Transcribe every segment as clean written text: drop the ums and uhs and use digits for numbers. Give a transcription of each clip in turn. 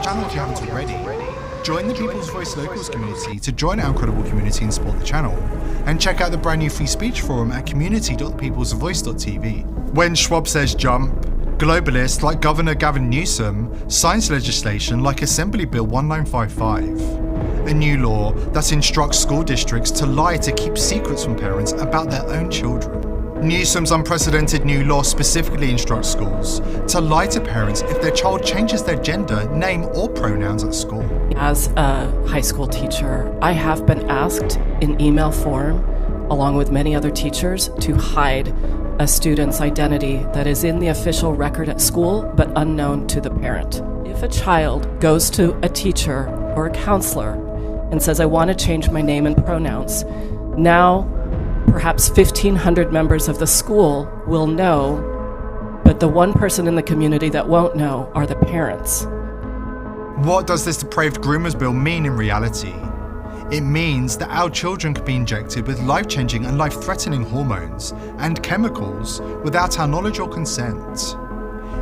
channel if you haven't already. Join the People's Voice Locals community to join our incredible community and support the channel. And check out the brand new free speech forum at community.thepeoplesvoice.tv. When Schwab says jump, globalists like Governor Gavin Newsom signs legislation like Assembly Bill 1955, a new law that instructs school districts to lie to keep secrets from parents about their own children. Newsom's unprecedented new law specifically instructs schools to lie to parents if their child changes their gender, name, or pronouns at school. As a high school teacher, I have been asked in email form, along with many other teachers, to hide a student's identity that is in the official record at school but unknown to the parent. If a child goes to a teacher or a counselor and says, I want to change my name and pronouns, now perhaps 1,500 members of the school will know, but the one person in the community that won't know are the parents. What does this depraved groomers bill mean in reality? It means that our children could be injected with life-changing and life-threatening hormones and chemicals without our knowledge or consent.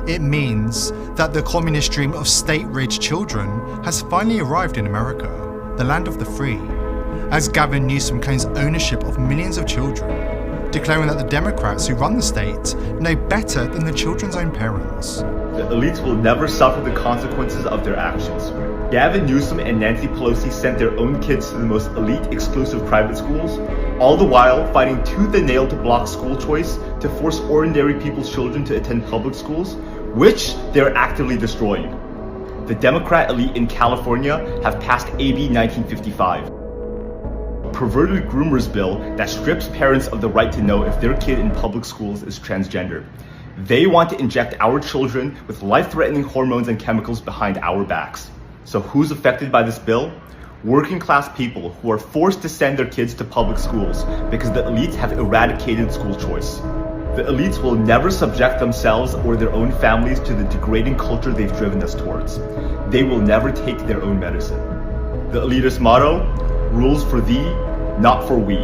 It means that the communist dream of state-reared children has finally arrived in America, the land of the free, as Gavin Newsom claims ownership of millions of children, declaring that the Democrats who run the state know better than the children's own parents. The elites will never suffer the consequences of their actions. Gavin Newsom and Nancy Pelosi sent their own kids to the most elite exclusive private schools, all the while fighting tooth and nail to block school choice to force ordinary people's children to attend public schools, which they're actively destroying. The Democrat elite in California have passed AB 1955. Perverted groomers bill that strips parents of the right to know if their kid in public schools is transgender. They want to inject our children with life-threatening hormones and chemicals behind our backs. So who's affected by this bill? Working class people who are forced to send their kids to public schools because the elites have eradicated school choice. The elites will never subject themselves or their own families to the degrading culture they've driven us towards. They will never take their own medicine. The elitist motto, rules for thee, not for we.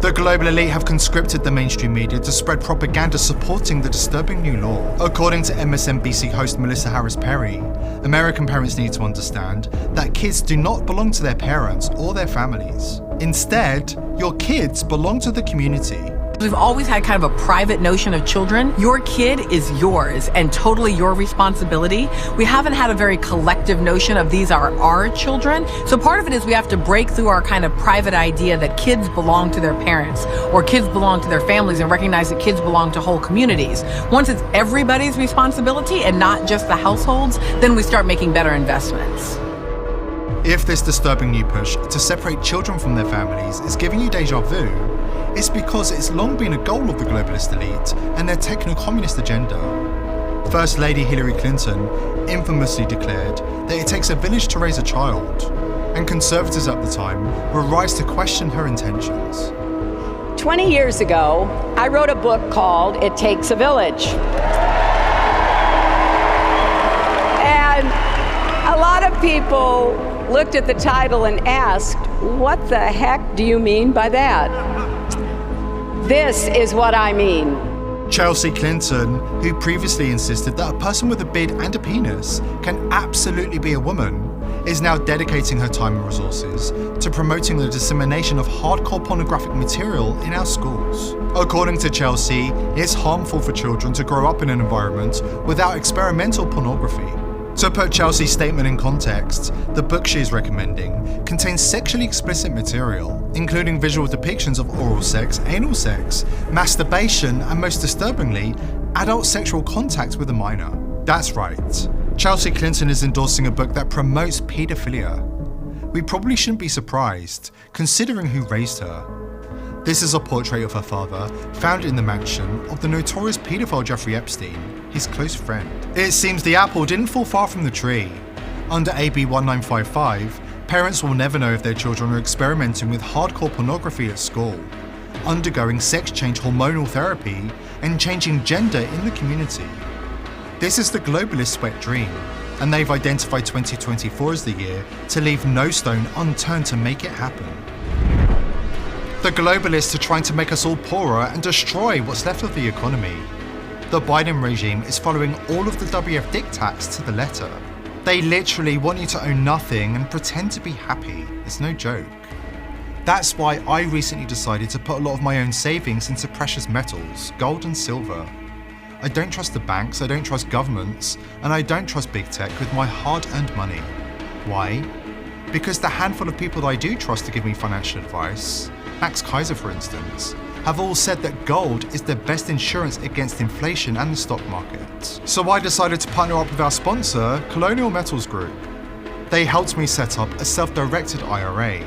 The global elite have conscripted the mainstream media to spread propaganda supporting the disturbing new law. According to MSNBC host Melissa Harris Perry, American parents need to understand that kids do not belong to their parents or their families. Instead, your kids belong to the community. We've always had kind of a private notion of children. Your kid is yours and totally your responsibility. We haven't had a very collective notion of these are our children. So part of it is we have to break through our kind of private idea that kids belong to their parents or kids belong to their families and recognize that kids belong to whole communities. Once it's everybody's responsibility and not just the households, then we start making better investments. If this disturbing new push to separate children from their families is giving you deja vu, it's because it's long been a goal of the globalist elite and their techno-communist agenda. First Lady Hillary Clinton infamously declared that it takes a village to raise a child, and conservatives at the time were rise to question her intentions. 20 years ago, I wrote a book called It Takes a Village. And a lot of people looked at the title and asked, what the heck do you mean by that? This is what I mean. Chelsea Clinton, who previously insisted that a person with a beard and a penis can absolutely be a woman, is now dedicating her time and resources to promoting the dissemination of hardcore pornographic material in our schools. According to Chelsea, it's harmful for children to grow up in an environment without experimental pornography. To put Chelsea's statement in context, the book she is recommending contains sexually explicit material, including visual depictions of oral sex, anal sex, masturbation, and most disturbingly, adult sexual contact with a minor. That's right. Chelsea Clinton is endorsing a book that promotes paedophilia. We probably shouldn't be surprised, considering who raised her. This is a portrait of her father, found in the mansion of the notorious paedophile Jeffrey Epstein, his close friend. It seems the apple didn't fall far from the tree. Under AB 1955, parents will never know if their children are experimenting with hardcore pornography at school, undergoing sex change hormonal therapy, and changing gender in the community. This is the globalist wet dream, and they've identified 2024 as the year to leave no stone unturned to make it happen. The globalists are trying to make us all poorer and destroy what's left of the economy. The Biden regime is following all of the WF diktats to the letter. They literally want you to own nothing and pretend to be happy. It's no joke. That's why I recently decided to put a lot of my own savings into precious metals, gold and silver. I don't trust the banks, I don't trust governments, and I don't trust big tech with my hard-earned money. Why? Because the handful of people that I do trust to give me financial advice, Max Kaiser for instance, have all said that gold is the best insurance against inflation and the stock market. So I decided to partner up with our sponsor, Colonial Metals Group. They helped me set up a self-directed IRA,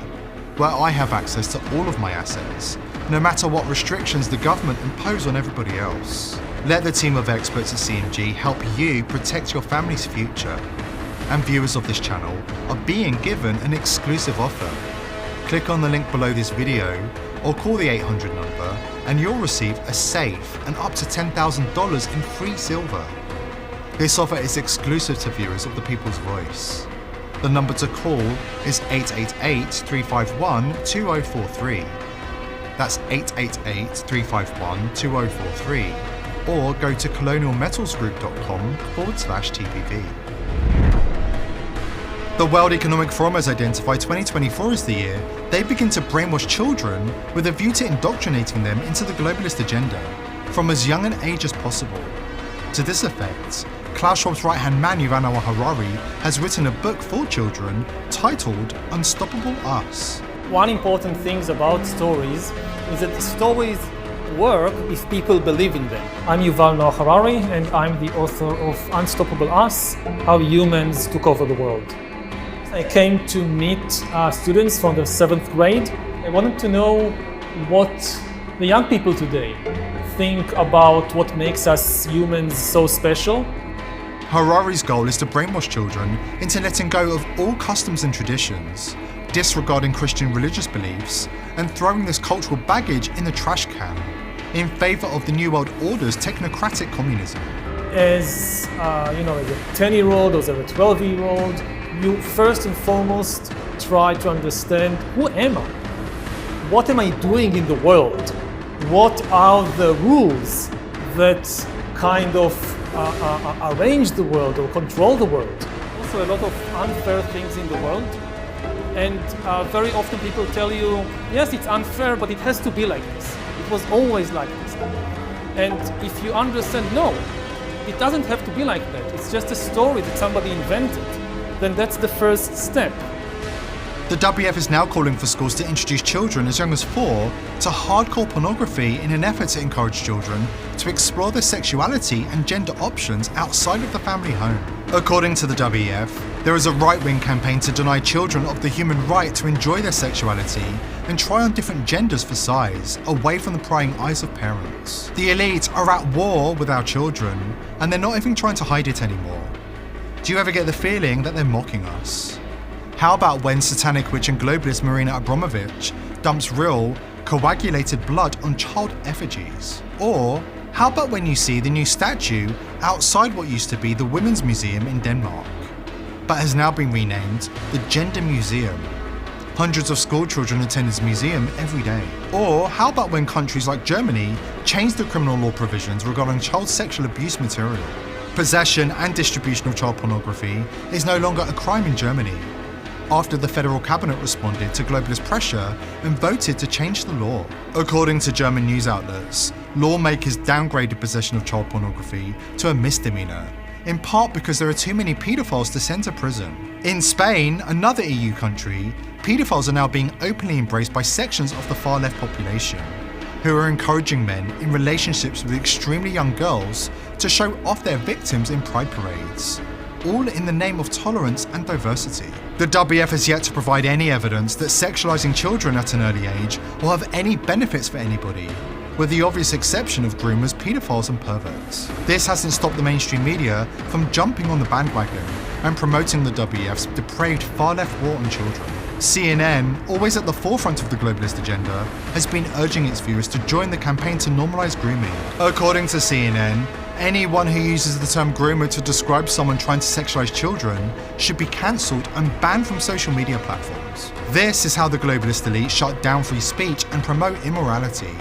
where I have access to all of my assets, no matter what restrictions the government impose on everybody else. Let the team of experts at CMG help you protect your family's future. And viewers of this channel are being given an exclusive offer. Click on the link below this video or call the 800 number and you'll receive a safe and up to $10,000 in free silver. This offer is exclusive to viewers of The People's Voice. The number to call is 888-351-2043. That's 888-351-2043. Or go to colonialmetalsgroup.com/TPV. The World Economic Forum has identified 2024 as the year they begin to brainwash children with a view to indoctrinating them into the globalist agenda from as young an age as possible. To this effect, Klaus Schwab's right-hand man Yuval Noah Harari has written a book for children titled Unstoppable Us. One important thing about stories is that stories work if people believe in them. I'm Yuval Noah Harari and I'm the author of Unstoppable Us, How Humans Took Over the World. I came to meet students from the 7th grade. I wanted to know what the young people today think about what makes us humans so special. Harari's goal is to brainwash children into letting go of all customs and traditions, disregarding Christian religious beliefs, and throwing this cultural baggage in the trash can in favor of the New World Order's technocratic communism. As a 10-year-old or as a 12-year-old, you first and foremost try to understand, who am I? What am I doing in the world? What are the rules that kind of arrange the world or control the world? Also a lot of unfair things in the world. And very often people tell you, yes, it's unfair, but it has to be like this. It was always like this. And if you understand, no, it doesn't have to be like that. It's just a story that somebody invented. Then that's the first step. The WF is now calling for schools to introduce children as young as 4 to hardcore pornography in an effort to encourage children to explore their sexuality and gender options outside of the family home. According to the WF, there is a right-wing campaign to deny children of the human right to enjoy their sexuality and try on different genders for size, away from the prying eyes of parents. The elite are at war with our children, and they're not even trying to hide it anymore. Do you ever get the feeling that they're mocking us? How about when satanic witch and globalist Marina Abramovich dumps real, coagulated blood on child effigies? Or how about when you see the new statue outside what used to be the Women's Museum in Denmark, but has now been renamed the Gender Museum? Hundreds of school children attend this museum every day. Or how about when countries like Germany changed the criminal law provisions regarding child sexual abuse material? Possession and distribution of child pornography is no longer a crime in Germany, after the federal cabinet responded to globalist pressure and voted to change the law. According to German news outlets, lawmakers downgraded possession of child pornography to a misdemeanor, in part because there are too many pedophiles to send to prison. In Spain, another EU country, pedophiles are now being openly embraced by sections of the far-left population, who are encouraging men in relationships with extremely young girls to show off their victims in pride parades, all in the name of tolerance and diversity. The WF has yet to provide any evidence that sexualizing children at an early age will have any benefits for anybody, with the obvious exception of groomers, pedophiles and perverts. This hasn't stopped the mainstream media from jumping on the bandwagon and promoting the WF's depraved far-left war on children. CNN, always at the forefront of the globalist agenda, has been urging its viewers to join the campaign to normalize grooming. According to CNN, anyone who uses the term groomer to describe someone trying to sexualize children should be cancelled and banned from social media platforms. This is how the globalist elite shut down free speech and promote immorality.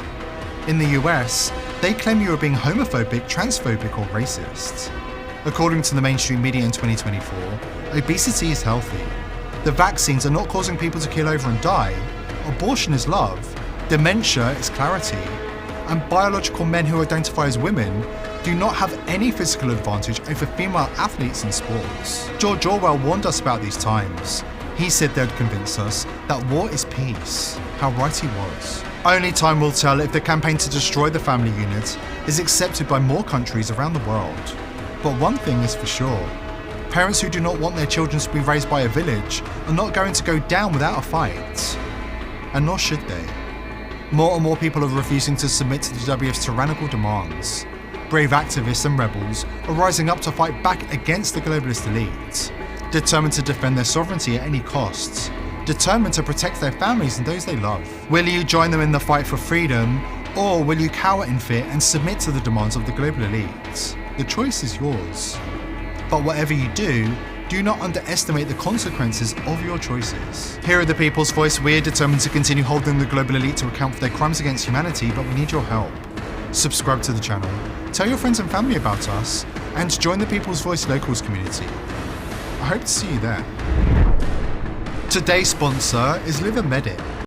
In the US, they claim you are being homophobic, transphobic, or racist. According to the mainstream media in 2024, obesity is healthy. The vaccines are not causing people to keel over and die. Abortion is love. Dementia is clarity. And biological men who identify as women do not have any physical advantage over female athletes in sports. George Orwell warned us about these times. He said they'd convince us that war is peace. How right he was. Only time will tell if the campaign to destroy the family unit is accepted by more countries around the world. But one thing is for sure. Parents who do not want their children to be raised by a village are not going to go down without a fight. And nor should they. More and more people are refusing to submit to the WF's tyrannical demands. Brave activists and rebels are rising up to fight back against the globalist elite, determined to defend their sovereignty at any cost, determined to protect their families and those they love. Will you join them in the fight for freedom, or will you cower in fear and submit to the demands of the global elite? The choice is yours. But whatever you do not underestimate the consequences of your choices. Here at the People's Voice, we're determined to continue holding the global elite to account for their crimes against humanity, but we need your help. Subscribe to the channel, tell your friends and family about us, and join the People's Voice Locals community. I hope to see you there. Today's sponsor is Liver Medic.